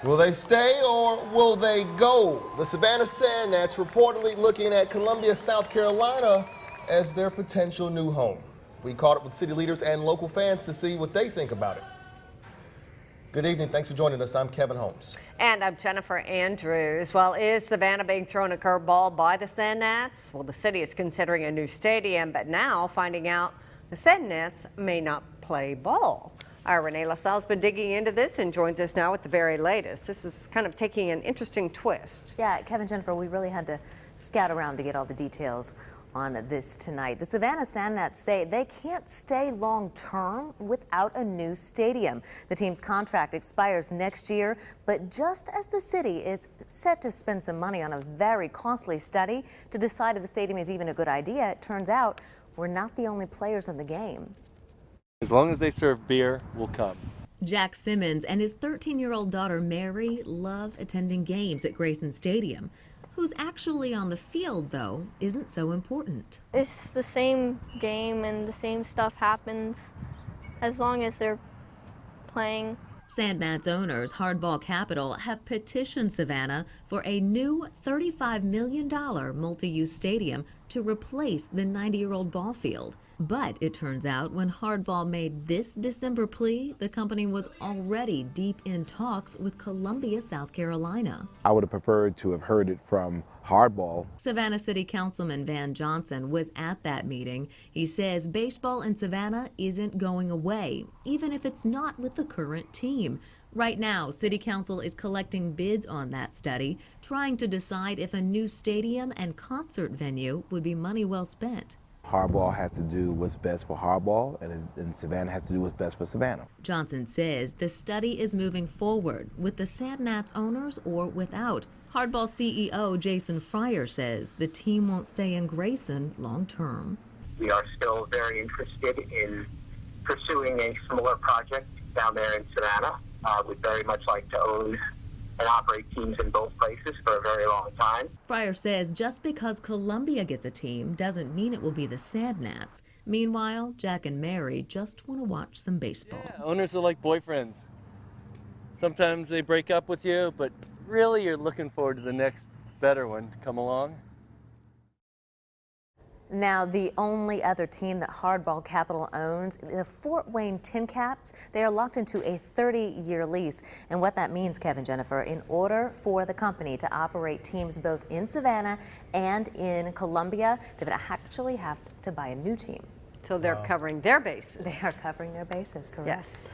Will they stay or will they go? The Savannah Sand Gnats reportedly looking at Columbia, South Carolina as their potential new home. We caught up with city leaders and local fans to see what they think about it. Good evening. Thanks for joining us. I'm Kevin Holmes. And I'm Jennifer Andrews. Well, is Savannah being thrown a curveball by the Sand Gnats? Well, the city is considering a new stadium, but now finding out the Sand Gnats may not play ball. Our Renee LaSalle's been digging into this and joins us now with the very latest. This is kind of taking an interesting twist. Yeah, Kevin, Jennifer, we really had to scout around to get all the details on this tonight. The Savannah Sand Gnats say they can't stay long term without a new stadium. The team's contract expires next year, but just as the city is set to spend some money on a very costly study to decide if the stadium is even a good idea, it turns out we're not the only players in the game. As long as they serve beer, we'll come. Jack Simmons and his 13-year-old daughter Mary love attending games at Grayson Stadium. Who's actually on the field, though, isn't so important. It's the same game and the same stuff happens as long as they're playing. Sand Gnats owners Hardball Capital have petitioned Savannah for a new $35 million multi-use stadium to replace the 90-year-old ball field. But it turns out when Hardball made this December plea, the company was already deep in talks with Columbia, South Carolina. I would have preferred to have heard it from Hardball. Savannah City Councilman Van Johnson was at that meeting. He says baseball in Savannah isn't going away, even if it's not with the current team. Right now, City Council is collecting bids on that study, trying to decide if a new stadium and concert venue would be money well spent. Hardball has to do what's best for Hardball, and Savannah has to do what's best for Savannah. Johnson says the study is moving forward with the Sand Gnats owners or without. Hardball CEO Jason Fryer says the team won't stay in Grayson long term. We are still very interested in pursuing a similar project down there in Savannah. We'd very much like to own and operate teams in both places for a very long time. Fryer says just because Columbia gets a team doesn't mean it will be the Sand Gnats. Meanwhile, Jack and Mary just want to watch some baseball. Yeah, owners are like boyfriends. Sometimes they break up with you, but really you're looking forward to the next better one to come along. Now, the only other team that Hardball Capital owns, the Fort Wayne Tin Caps, they are locked into a 30-year lease. And what that means, Kevin, Jennifer, in order for the company to operate teams both in Savannah and in Columbia, they would actually have to buy a new team. So they're covering their bases. They are covering their bases, correct? Yes.